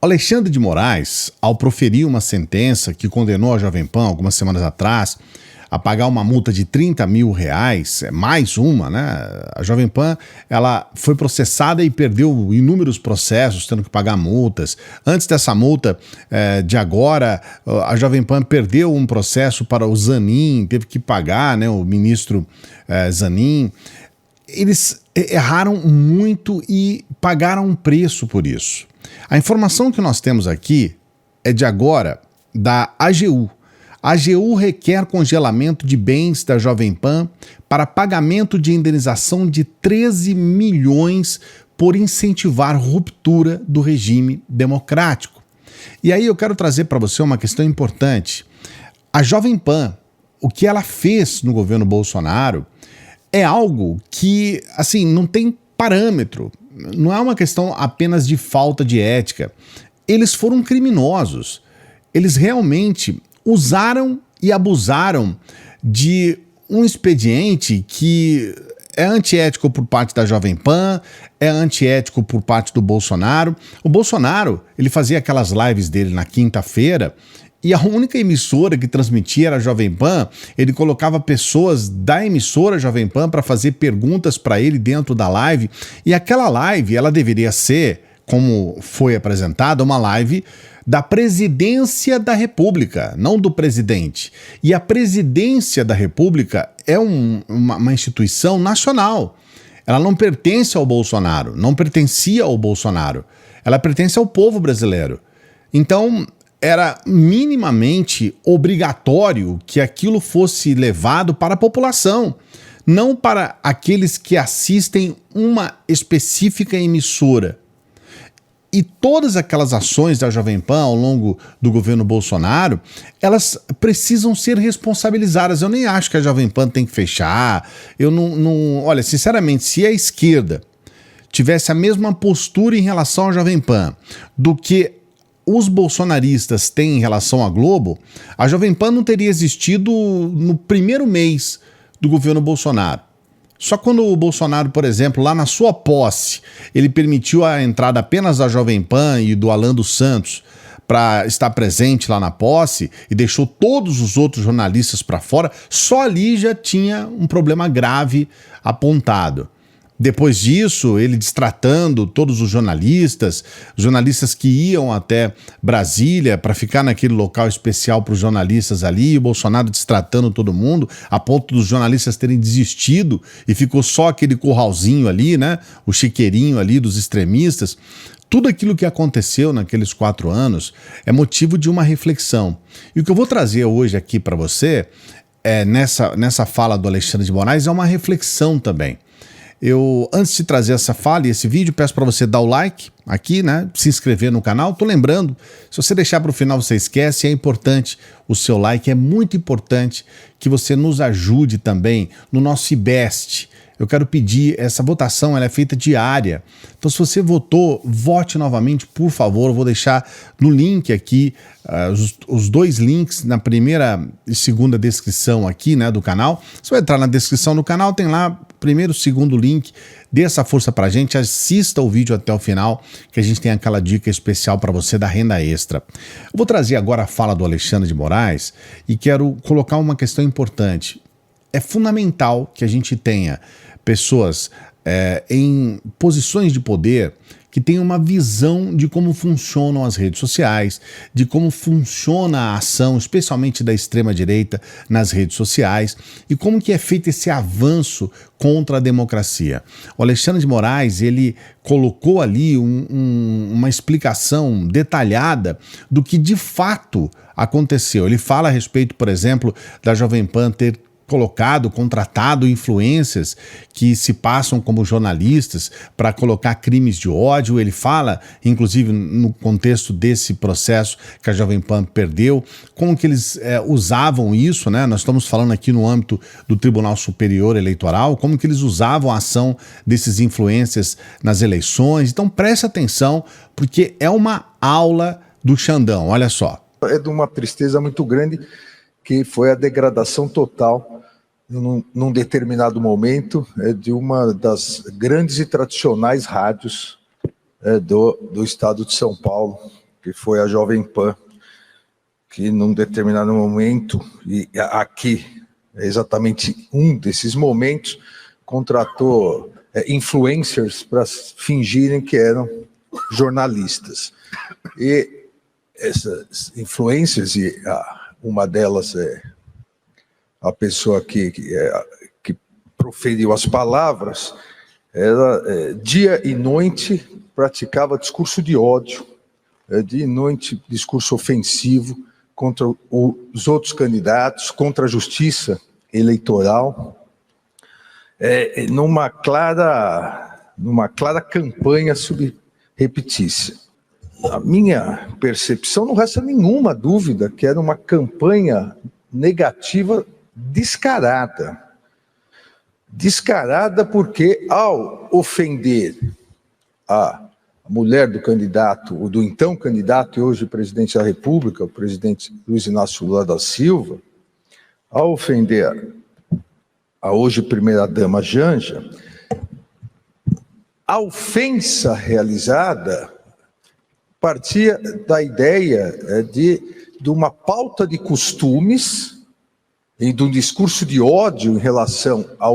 Alexandre de Moraes, ao proferir uma sentença que condenou a Jovem Pan algumas semanas atrás a pagar uma multa de R$30 mil, mais uma, né? A Jovem Pan, ela foi processada e perdeu inúmeros processos, tendo que pagar multas. Antes dessa multa de agora, a Jovem Pan perdeu um processo para o Zanin, teve que pagar, né, o ministro Zanin. Eles erraram muito e pagaram um preço por isso. A informação que nós temos aqui é de agora, da AGU. A AGU requer congelamento de bens da Jovem Pan para pagamento de indenização de 13 milhões por incentivar ruptura do regime democrático. E aí eu quero trazer para você uma questão importante. A Jovem Pan, o que ela fez no governo Bolsonaro, é algo que, assim, não tem parâmetro. Não é uma questão apenas de falta de ética. Eles foram criminosos. Eles realmente usaram e abusaram de um expediente que é antiético por parte da Jovem Pan, é antiético por parte do Bolsonaro. O Bolsonaro, ele fazia aquelas lives dele na quinta-feira e a única emissora que transmitia era a Jovem Pan. Ele colocava pessoas da emissora Jovem Pan para fazer perguntas para ele dentro da live. E aquela live, ela deveria ser, como foi apresentada, uma live da presidência da República, não do presidente. E a presidência da República é uma instituição nacional. Ela não pertence ao Bolsonaro, não pertencia ao Bolsonaro. Ela pertence ao povo brasileiro. Então, era minimamente obrigatório que aquilo fosse levado para a população, não para aqueles que assistem uma específica emissora. E todas aquelas ações da Jovem Pan ao longo do governo Bolsonaro, elas precisam ser responsabilizadas. Eu nem acho que a Jovem Pan tem que fechar. Olha, sinceramente, se a esquerda tivesse a mesma postura em relação à Jovem Pan do que os bolsonaristas têm em relação à Globo, a Jovem Pan não teria existido no primeiro mês do governo Bolsonaro. Só quando o Bolsonaro, por exemplo, lá na sua posse, ele permitiu a entrada apenas da Jovem Pan e do Alan dos Santos para estar presente lá na posse e deixou todos os outros jornalistas para fora, só ali já tinha um problema grave apontado. Depois disso, ele destratando todos os jornalistas que iam até Brasília para ficar naquele local especial para os jornalistas ali, e o Bolsonaro destratando todo mundo, a ponto dos jornalistas terem desistido e ficou só aquele curralzinho ali, né? O chiqueirinho ali dos extremistas. Tudo aquilo que aconteceu naqueles 4 anos é motivo de uma reflexão. E o que eu vou trazer hoje aqui para você, nessa fala do Alexandre de Moraes, é uma reflexão também. Eu, antes de trazer essa fala e esse vídeo, peço para você dar o like aqui, né? Se inscrever no canal. Tô lembrando, se você deixar para o final você esquece, é importante o seu like, é muito importante que você nos ajude também no nosso IBEST. Eu quero pedir, essa votação ela é feita diária. Então, se você votou, vote novamente, por favor. Eu vou deixar no link aqui, os 2 links na primeira e segunda descrição aqui, né, do canal. Você vai entrar na descrição do canal, tem lá primeiro e segundo link. Dê essa força pra gente, assista o vídeo até o final, que a gente tem aquela dica especial para você da renda extra. Eu vou trazer agora a fala do Alexandre de Moraes e quero colocar uma questão importante. É fundamental que a gente tenha pessoas em posições de poder que tenham uma visão de como funcionam as redes sociais, de como funciona a ação, especialmente da extrema-direita nas redes sociais, e como que é feito esse avanço contra a democracia. O Alexandre de Moraes, ele colocou ali uma explicação detalhada do que de fato aconteceu. Ele fala a respeito, por exemplo, da Jovem Pan ter contratado influências que se passam como jornalistas para colocar crimes de ódio. Ele fala, inclusive no contexto desse processo que a Jovem Pan perdeu, como que eles usavam isso, né? Nós estamos falando aqui no âmbito do Tribunal Superior Eleitoral, como que eles usavam a ação desses influencers nas eleições. Então preste atenção, porque é uma aula do Xandão, olha só. É de uma tristeza muito grande, que foi a degradação total, num determinado momento, de uma das grandes e tradicionais rádios do estado de São Paulo, que foi a Jovem Pan, que num determinado momento, e aqui é exatamente um desses momentos, contratou influencers para fingirem que eram jornalistas. E essas influencers, e uma delas é a pessoa que proferiu as palavras, ela dia e noite praticava discurso de ódio, dia e noite discurso ofensivo contra os outros candidatos, contra a justiça eleitoral, numa clara campanha subreptícia. A minha percepção, não resta nenhuma dúvida que era uma campanha negativa descarada. Descarada porque, ao ofender a mulher do candidato, ou do então candidato e hoje presidente da República, o presidente Luiz Inácio Lula da Silva, ao ofender a hoje primeira-dama Janja, a ofensa realizada partia da ideia de uma pauta de costumes e de um discurso de ódio em relação a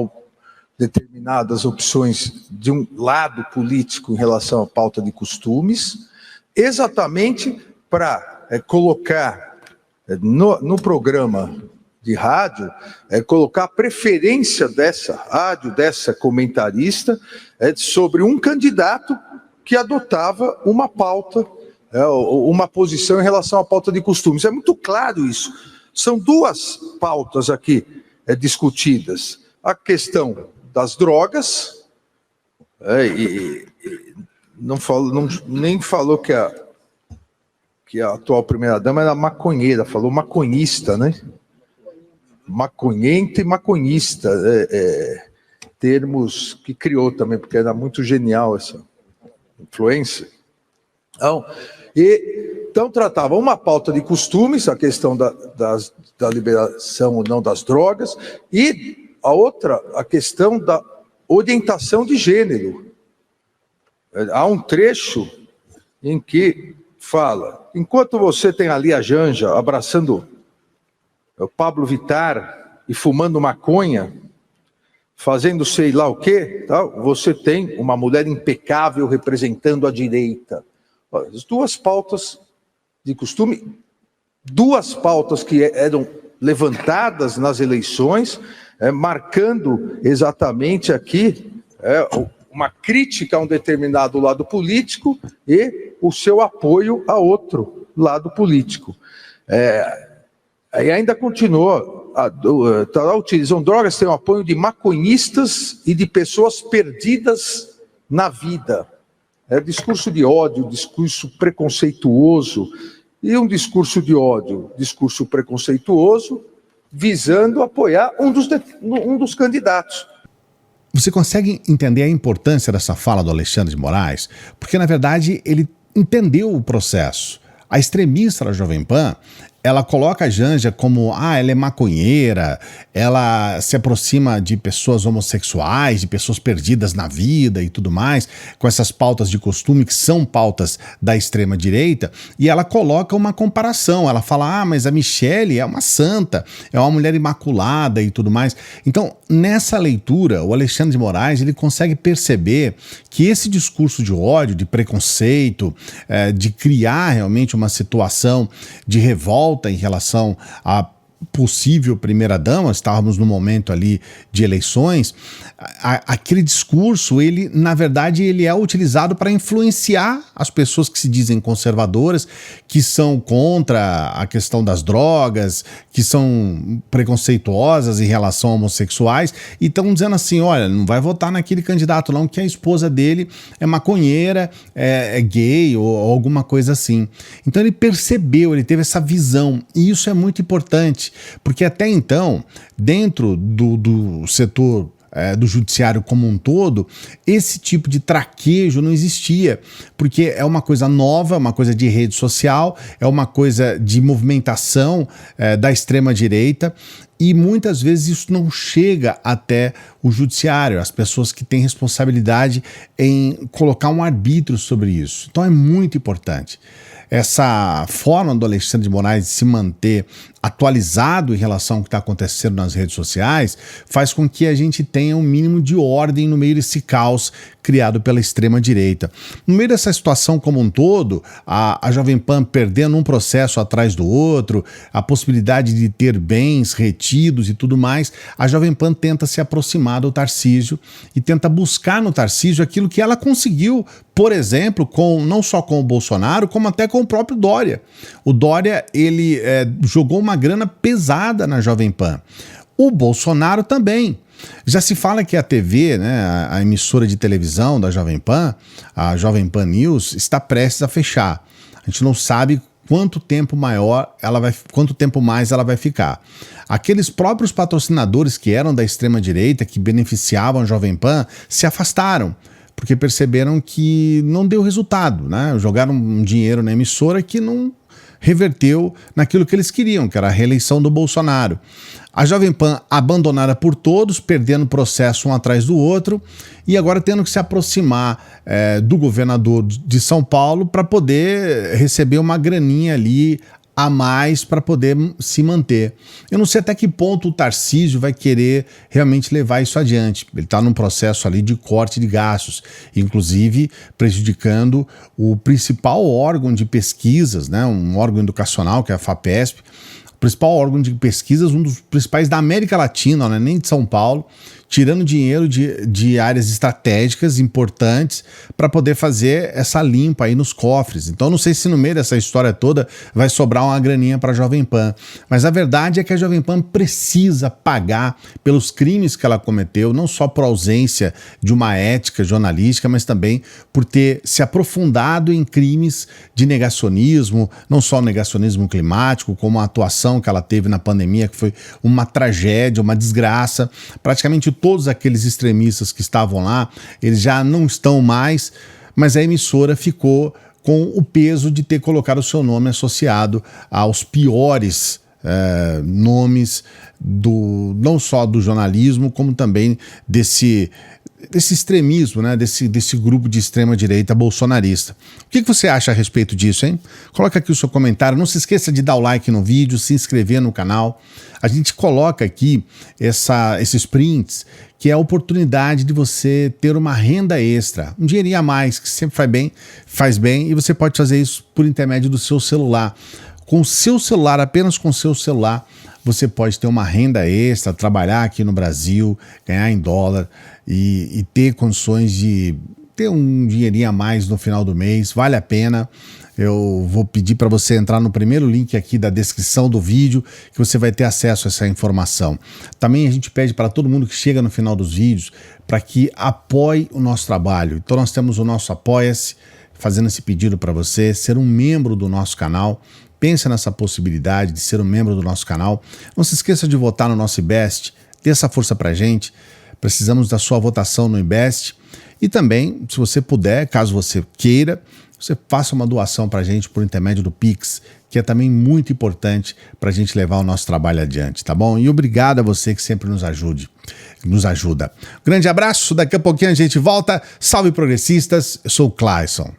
determinadas opções de um lado político em relação à pauta de costumes, exatamente para colocar no programa de rádio, colocar a preferência dessa rádio, dessa comentarista, sobre um candidato que adotava uma pauta, uma posição em relação à pauta de costumes. É muito claro isso. São duas pautas aqui discutidas. A questão das drogas, e nem falou que a atual primeira-dama era maconheira, falou maconhista, né? Maconhenta e maconhista, termos que criou também, porque era muito genial essa influência. Então tratava uma pauta de costumes, a questão da liberação ou não das drogas, e a outra, a questão da orientação de gênero. Há um trecho em que fala, enquanto você tem ali a Janja abraçando o Pablo Vittar e fumando maconha, fazendo sei lá o quê, você tem uma mulher impecável representando a direita. As duas pautas de costume, duas pautas que eram levantadas nas eleições, marcando exatamente aqui uma crítica a um determinado lado político e o seu apoio a outro lado político. E ainda continuou, utilizam drogas, tem o apoio de maconhistas e de pessoas perdidas na vida. Discurso de ódio, discurso preconceituoso, e um discurso de ódio, discurso preconceituoso, visando apoiar um dos candidatos. Você consegue entender a importância dessa fala do Alexandre de Moraes? Porque, na verdade, ele entendeu o processo. A extremista da Jovem Pan, ela coloca a Janja como, ela é maconheira, ela se aproxima de pessoas homossexuais, de pessoas perdidas na vida e tudo mais, com essas pautas de costume que são pautas da extrema-direita, e ela coloca uma comparação, ela fala, mas a Michelle é uma santa, é uma mulher imaculada e tudo mais. Então, nessa leitura, o Alexandre de Moraes, ele consegue perceber que esse discurso de ódio, de preconceito, de criar realmente uma situação de revolta em relação à possível primeira-dama, estávamos no momento ali de eleições, aquele discurso, ele, na verdade, ele é utilizado para influenciar as pessoas que se dizem conservadoras, que são contra a questão das drogas, que são preconceituosas em relação a homossexuais, e estão dizendo assim, olha, não vai votar naquele candidato não, que a esposa dele é maconheira, é gay ou alguma coisa assim. Então ele percebeu, ele teve essa visão, e isso é muito importante, porque até então, dentro do setor do judiciário como um todo, esse tipo de traquejo não existia, porque é uma coisa nova, uma coisa de rede social, é uma coisa de movimentação da extrema-direita, e muitas vezes isso não chega até o judiciário, as pessoas que têm responsabilidade em colocar um arbítrio sobre isso. Então é muito importante. essa forma do Alexandre de Moraes de se manter atualizado em relação ao que está acontecendo nas redes sociais faz com que a gente tenha um mínimo de ordem no meio desse caos criado pela extrema-direita. No meio dessa situação como um todo, a Jovem Pan perdendo um processo atrás do outro, a possibilidade de ter bens retidos e tudo mais, a Jovem Pan tenta se aproximar do Tarcísio e tenta buscar no Tarcísio aquilo que ela conseguiu, por exemplo, não só com o Bolsonaro, como até com o próprio Dória. O Dória, ele jogou uma grana pesada na Jovem Pan. O Bolsonaro também. Já se fala que a TV, né, a emissora de televisão da Jovem Pan, a Jovem Pan News, está prestes a fechar. A gente não sabe quanto tempo mais ela vai ficar. Aqueles próprios patrocinadores que eram da extrema-direita, que beneficiavam a Jovem Pan, se afastaram, porque perceberam que não deu resultado, né? Jogaram um dinheiro na emissora que não reverteu naquilo que eles queriam, que era a reeleição do Bolsonaro. A Jovem Pan abandonada por todos, perdendo processo um atrás do outro, e agora tendo que se aproximar do governador de São Paulo para poder receber uma graninha ali a mais para poder se manter. Eu não sei até que ponto o Tarcísio vai querer realmente levar isso adiante. Ele está num processo ali de corte de gastos, inclusive prejudicando o principal órgão de pesquisas, né, um órgão educacional, que é a FAPESP, o principal órgão de pesquisas, um dos principais da América Latina, não é nem de São Paulo, tirando dinheiro de áreas estratégicas importantes para poder fazer essa limpa aí nos cofres. Então não sei se no meio dessa história toda vai sobrar uma graninha para a Jovem Pan, mas a verdade é que a Jovem Pan precisa pagar pelos crimes que ela cometeu, não só por ausência de uma ética jornalística, mas também por ter se aprofundado em crimes de negacionismo, não só o negacionismo climático, como a atuação que ela teve na pandemia, que foi uma tragédia, uma desgraça. Praticamente todos aqueles extremistas que estavam lá, eles já não estão mais, mas a emissora ficou com o peso de ter colocado o seu nome associado aos piores nomes não só do jornalismo, como também desse extremismo, né, desse grupo de extrema-direita bolsonarista. O que você acha a respeito disso, hein? Coloca aqui o seu comentário, não se esqueça de dar o like no vídeo, se inscrever no canal. A gente coloca aqui esses prints, que é a oportunidade de você ter uma renda extra, um dinheirinho a mais, que sempre faz bem, e você pode fazer isso por intermédio do seu celular. Com o seu celular, apenas com o seu celular, você pode ter uma renda extra, trabalhar aqui no Brasil, ganhar em dólar e ter condições de ter um dinheirinho a mais no final do mês. Vale a pena. Eu vou pedir para você entrar no primeiro link aqui da descrição do vídeo, que você vai ter acesso a essa informação. Também a gente pede para todo mundo que chega no final dos vídeos para que apoie o nosso trabalho. Então nós temos o nosso Apoia-se, fazendo esse pedido para você, ser um membro do nosso canal. Pensa nessa possibilidade de ser um membro do nosso canal. Não se esqueça de votar no nosso IBEST, dê essa força pra gente. Precisamos da sua votação no IBEST. E também, se você puder, caso você queira, você faça uma doação pra gente por intermédio do Pix, que é também muito importante pra gente levar o nosso trabalho adiante, tá bom? E obrigado a você que sempre nos ajuda. Grande abraço, daqui a pouquinho a gente volta. Salve progressistas, eu sou o Clayson.